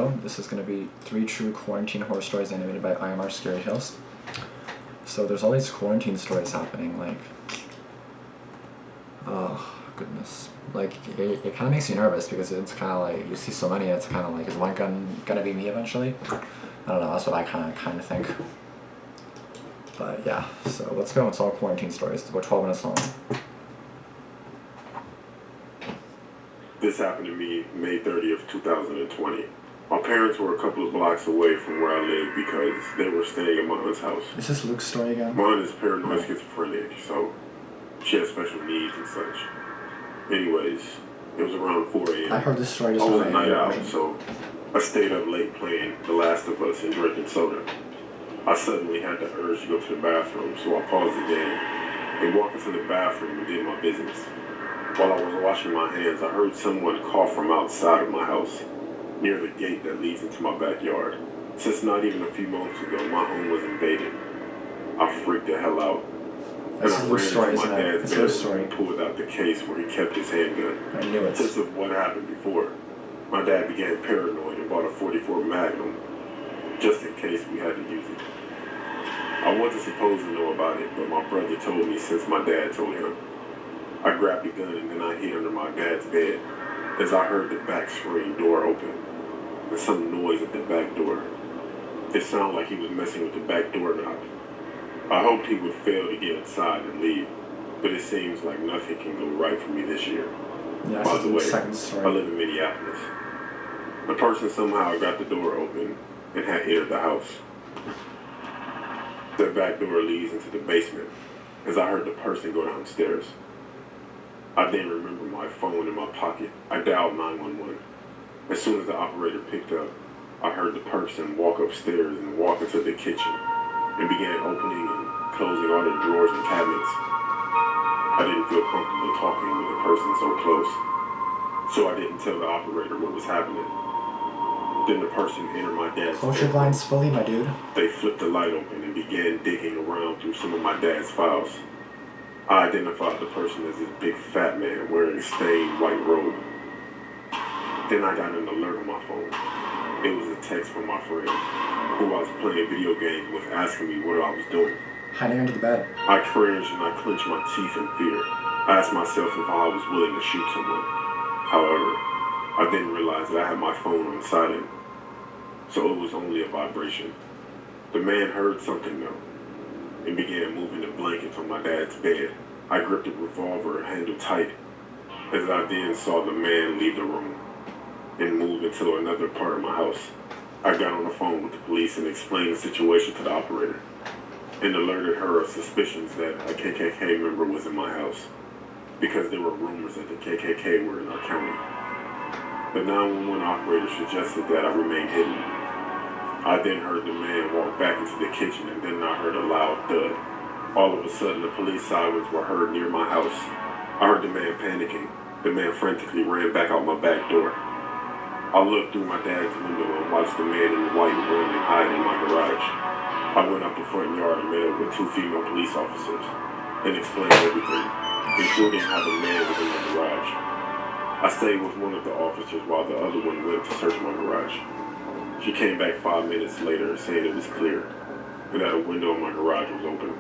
video. This is going to be 3 true quarantine horror stories animated by IMR Scary Tales. So there's all these quarantine stories happening, like, oh goodness, like it kind of makes you nervous because it's kind of like you see so many. It's kind of like, is one gonna be me eventually? I don't know. That's what I kind of think. But yeah, so let's go. It's all quarantine stories. It's about 12 minutes long. This happened to me May 30th, 2020. My parents were a couple of blocks away from where I lived because they were staying at my aunt's house. Is this Luke's story again? My aunt is paranoid schizophrenic, so she has special needs and such. Anyways, it was around 4 a.m. I heard this story just I was on a night out, so I stayed up late playing The Last of Us and drinking soda. I suddenly had the urge to go to the bathroom, so I paused the game and walked into the bathroom and did my business. While I was washing my hands, I heard someone cough from outside of my house, near the gate that leads into my backyard. Since not even a few moments ago, my home was invaded. I freaked the hell out. That's and I Luke's ran story, into my isn't it? dad's It's Luke's bedroom story. and pulled out the case where he kept his handgun. I knew it. Since of what happened before, my dad began paranoid and bought a .44 Magnum, just in case we had to use it. I wasn't supposed to know about it, but my brother told me since my dad told him. I grabbed the gun and then I hid under my dad's bed as I heard the back screen door open and some noise at the back door. It sounded like he was messing with the back door knob. I hoped he would fail to get inside and leave, but it seems like nothing can go right for me this year. Yeah, By this the is way, the second story. I live in Minneapolis. The person somehow got the door open and had entered the house. The back door leads into the basement as I heard the person go downstairs. I then remember my phone in my pocket. I dialed 911. As soon as the operator picked up, I heard the person walk upstairs and walk into the kitchen and began opening and closing all the drawers and cabinets. I didn't feel comfortable talking with a person so close, so I didn't tell the operator what was happening. Then the person entered my dad's Close your bedroom. blinds fully, my dude. They flipped the light open and began digging around through some of my dad's files. I identified the person as this big fat man wearing a stained white robe. Then I got an alert on my phone. It was a text from my friend, who I was playing video games with, asking me what I was doing. Hiding under the bed. I cringed and I clenched my teeth in fear. I asked myself if I was willing to shoot someone. However, I then realized that I had my phone on silent, so it was only a vibration. The man heard something though, and began moving the blankets on my dad's bed. I gripped the revolver handle tight as I then saw the man leave the room and move into another part of my house. I got on the phone with the police and explained the situation to the operator and alerted her of suspicions that a KKK member was in my house because there were rumors that the KKK were in our county. The 911 operator suggested that I remain hidden. I then heard the man walk back into the kitchen and then I heard a loud thud. All of a sudden, the police sirens were heard near my house. I heard the man panicking. The man frantically ran back out my back door. I looked through my dad's window and watched the man in white run and hide in my garage. I went up the front yard and met up with 2 female police officers and explained everything, including how the man was in my garage. I stayed with one of the officers while the other one went to search my garage. She came back 5 minutes later saying it was clear and that a window in my garage was open.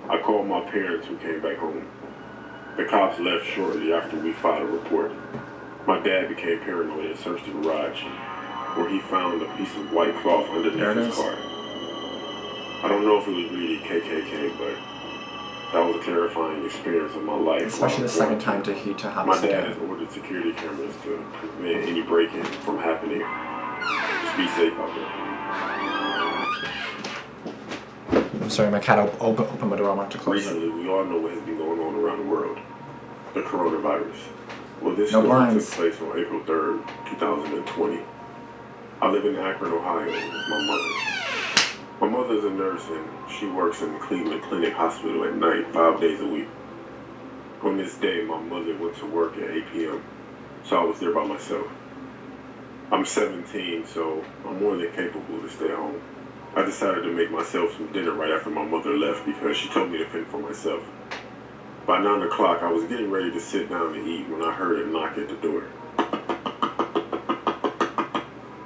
I called my parents who came back home. The cops left shortly after we filed a report. My dad became paranoid and searched the garage, where he found a piece of white cloth underneath his car. I don't know if it was really KKK, but that was a terrifying experience of my life. Especially the second time to have My this dad again. has ordered security cameras to prevent any break-in from happening. Just be safe out there. I'm sorry, my cat opened my door. I want to close Recently, we all know what has been going on around the world. The coronavirus. Well, this No story blinds. took place on April 3rd, 2020. I live in Akron, Ohio with my mother. My mother's a nurse and she works in the Cleveland Clinic Hospital at night 5 days a week. On this day, my mother went to work at 8 p.m., so I was there by myself. I'm 17, so I'm more than capable to stay home. I decided to make myself some dinner right after my mother left because she told me to fend for myself. By 9 o'clock, I was getting ready to sit down to eat when I heard a knock at the door.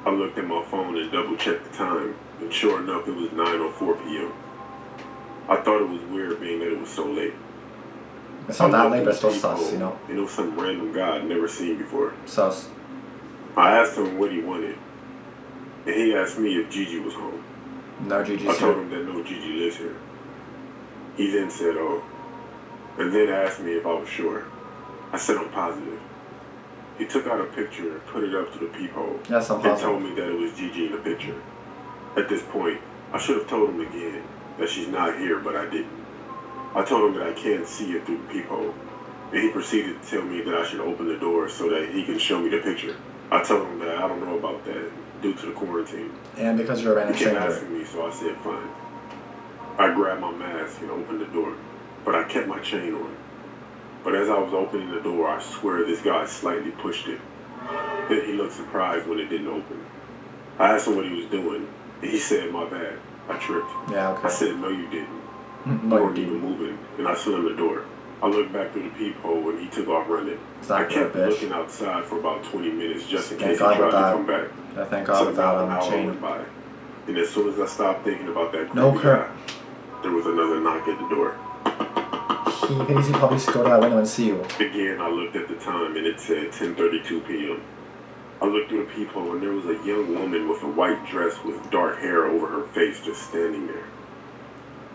I I looked at my phone and double-checked the time, and sure enough, it was 9:04 p.m. I thought it was weird being that it was so late. It's not that late, but it's still sus, you know? And it was some random guy I'd never seen before. Sus. I asked him what he wanted, and he asked me if Gigi was home. No Gigi's I told here. him that no Gigi lives here. He then said, oh, and then asked me if I was sure. I said I'm positive. He took out a picture and put it up to the peephole. Yes, I'm and told positive. me that it was Gigi in the picture. At this point, I should have told him again that she's not here, but I didn't. I told him that I can't see it through the peephole, and he proceeded to tell me that I should open the door so that he can show me the picture. I told him that I don't know about that due to the quarantine. And because you're a random He kept stranger. asking me, so I said fine. I grabbed my mask and opened the door, but I kept my chain on. But as I was opening the door, I swear this guy slightly pushed it. Then he looked surprised when it didn't open. I asked him what he was doing, and he said, my bad, I tripped. Yeah, I okay. said, no you didn't. No, You you weren't even didn't. moving, and I slammed the door. I looked back through the peephole and he took off running. I Exactly, kept bitch. looking outside for about 20 minutes just in Thank case he God tried with to that. come back. Yeah, thank So God with that about an on the hour chain. went by, and as soon as I stopped thinking about that No, creepy Kurt. guy, there was another knock at the door. He could easily probably just go to that window and see you. Again, I looked at the time and it said 10:32 p.m. I looked through the peephole and there was a young woman with a white dress with dark hair over her face just standing there.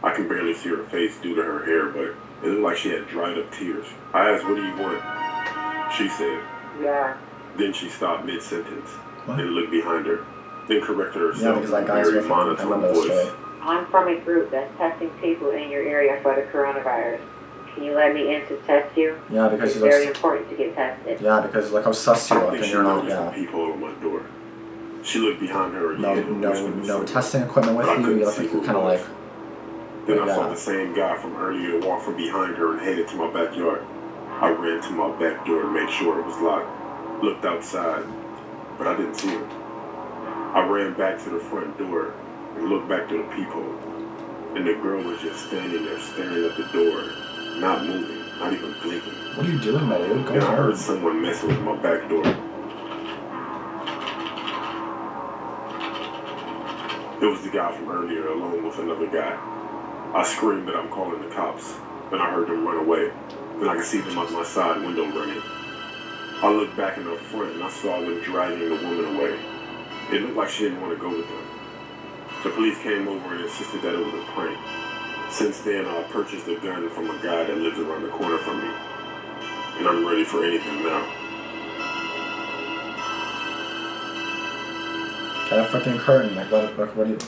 I can barely see her face due to her hair, but it looked like she had dried up tears. I asked, what do you want? She said, Yeah. then she stopped mid-sentence What? and looked behind her, then corrected Yeah, herself because in a that guy's very with him. I monotone remember the voice. story. I'm from a group that's testing people in your area for the coronavirus. Can you let me in to test you? Yeah, because It's he very looks. important to get tested. Yeah, because look how sus you I look, think and she you're not. noticed the Yeah. peephole on my door. She looked behind her again No, and no, whispered to no someone. testing equipment with But I you. couldn't You look see like who you're it kind of was. like. Then I saw Yeah. the same guy from earlier walk from behind her and headed to my backyard. I ran to my back door to make sure it was locked. Looked outside, but I didn't see him. I ran back to the front door and looked back to the peephole. And the girl was just standing there staring at the door, not moving, not even blinking. What are you doing, my dude? Go Then I heard home. someone messing with my back door. It was the guy from earlier along with another guy. I screamed that I'm calling the cops. Then I heard them run away. Then I could see them out my side window running. I looked back in the front and I saw them dragging the woman away. It looked like she didn't want to go with them. The police came over and insisted that it was a prank. Since then, I purchased a gun from a guy that lives around the corner from me. And I'm ready for anything now. Get a freaking curtain. Like, what do you.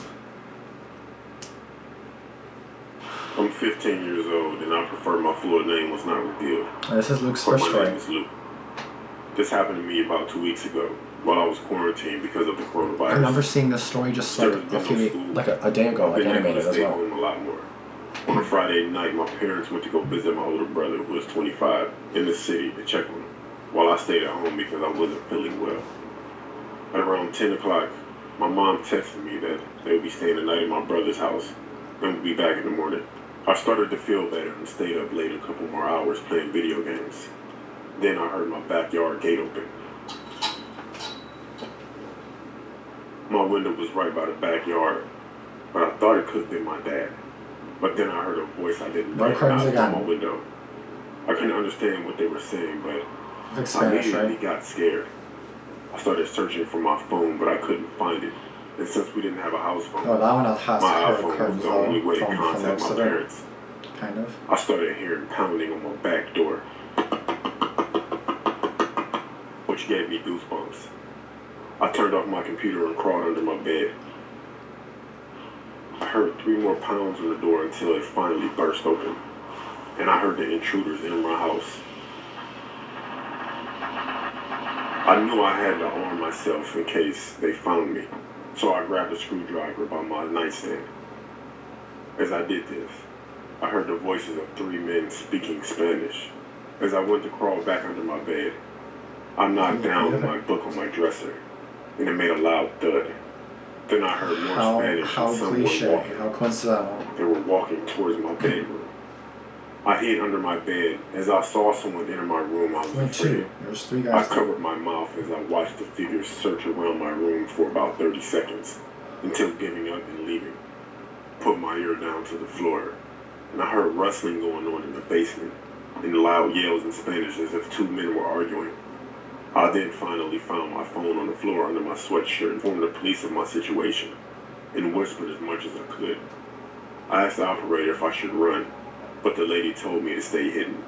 I'm 15 years old and I prefer my full name was not revealed. This is Luke's But first my story. name is Luke. This happened to me about 2 weeks ago while I was quarantined because of the coronavirus. I remember seeing this story just like a day ago, like I've been able animated to as stay well. home a lot more. On a Friday night, my parents went to go visit my older brother, who was 25, in the city to check on him, while I stayed at home because I wasn't feeling well. At around 10 o'clock, my mom texted me that they would be staying the night at my brother's house and would be back in the morning. I started to feel better and stayed up late a couple more hours playing video games. Then I heard my backyard gate open. My window was right by the backyard, but I thought it could have been my dad. But then I heard a voice I didn't No curtains recognize from my again. window. I couldn't understand what they were saying, but It's like I Spanish, immediately right? got scared. I started searching for my phone, but I couldn't find it. And since we didn't have a house phone, Oh, that one has my her iPhone was curtains the only way to from contact looks my of it. parents. Kind of. I started hearing pounding on my back door, which gave me goosebumps. I turned off my computer and crawled under my bed. I heard 3 more pounds on the door until it finally burst open, and I heard the intruders in my house. I knew I had to arm myself in case they found me, so I grabbed a screwdriver by my nightstand. As I did this, I heard the voices of 3 men speaking Spanish. As I went to crawl back under my bed, I knocked down my book on my dresser, and it made a loud thud. Then I heard more Spanish How and someone cliche, walking. how coincidental. They were walking towards my bedroom. I hid under my bed. As I saw someone enter my room, I was Wait, afraid. two. There's three I guys. covered my mouth as I watched the figure search around my room for about 30 seconds, until giving up and leaving. Put my ear down to the floor, and I heard rustling going on in the basement, and loud yells in Spanish as if two men were arguing. I then finally found my phone on the floor under my sweatshirt, informed the police of my situation, and whispered as much as I could. I asked the operator if I should run, but the lady told me to stay hidden.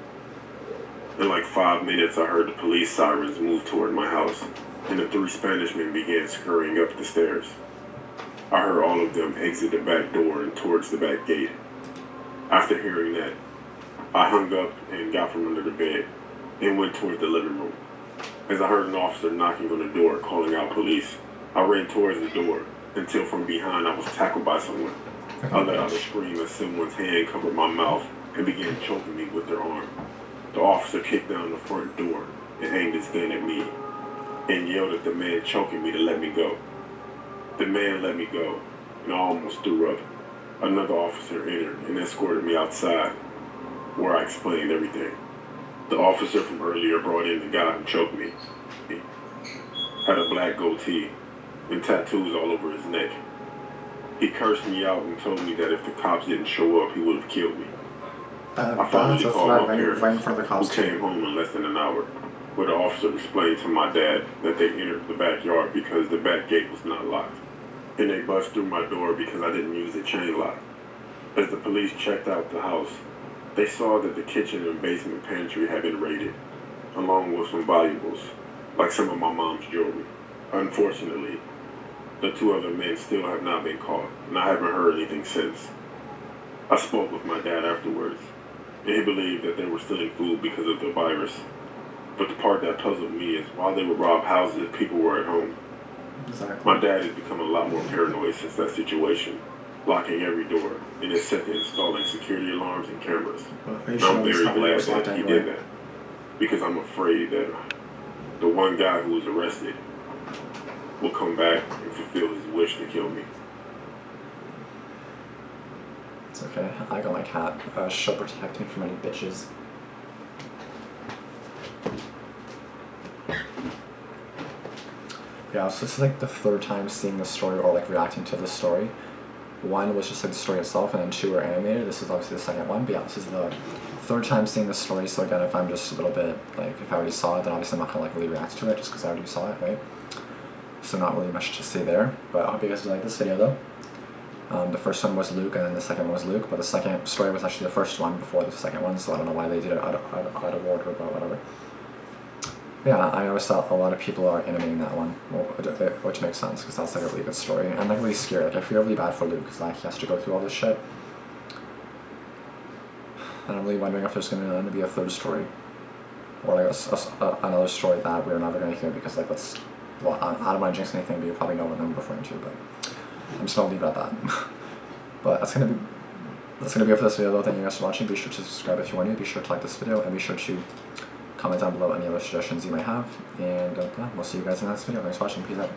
In like 5 minutes, I heard the police sirens move toward my house, and the three Spanish men began scurrying up the stairs. I heard all of them exit the back door and towards the back gate. After hearing that, I hung up and got from under the bed and went toward the living room. As I heard an officer knocking on the door, calling out police, I ran towards the door until from behind I was tackled by someone. I let out a scream as someone's hand covered my mouth and began choking me with their arm. The officer kicked down the front door and aimed his gun at me and yelled at the man choking me to let me go. The man let me go, and I almost threw up. Another officer entered and escorted me outside, where I explained everything. The officer from earlier brought in the guy who choked me. He had a black goatee and tattoos all over his neck. He cursed me out and told me that if the cops didn't show up, he would have killed me. I finally called my parents, who came home in less than an hour, where the officer explained to my dad that they entered the backyard because the back gate was not locked. And they bust through my door because I didn't use the chain lock. As the police checked out the house, they saw that the kitchen and basement pantry had been raided, along with some valuables, like some of my mom's jewelry. Unfortunately, the two other men still have not been caught, and I haven't heard anything since. I spoke with my dad afterwards, and he believed that they were stealing food because of the virus. But the part that puzzled me is while they would rob houses, people were at home. Exactly. My dad has become a lot more paranoid since that situation, locking every door, and has set to installing security alarms and cameras. And I'm very glad that he did that, because I'm afraid that the one guy who was arrested will come back and fulfill his wish to kill me. It's okay. I got my cat. She'll protect me from any bitches. Yeah, so this is like the third time seeing this story or like reacting to this story. One was just like the story itself, and then two were animated. This is obviously the second one, but yeah, this is the third time seeing this story. So again, if I'm just a little bit like, if I already saw it, then obviously I'm not gonna like really react to it just because I already saw it, right? So not really much to say there. But I hope you guys like this video though. The first one was Luke, and then the second one was Luke. But the second story was actually the first one before the second one, so I don't know why they did it out of order, but whatever. Yeah, I always thought a lot of people are animating that one, which makes sense because that's like a really good story. And I'm like really scared. Like I feel really bad for Luke because like he has to go through all this shit. And I'm really wondering if there's going to be a third story, or like another story that we're never going to hear because like that's, well, I don't want to jinx anything, but you probably know what I'm referring to. But I'm just gonna leave it at that. But that's gonna be it for this video though. Thank you guys for watching. Be sure to subscribe if you want to. Be sure to like this video, and be sure to comment down below any other suggestions you might have. And yeah, we'll see you guys in the next video. Thanks for watching. Peace out.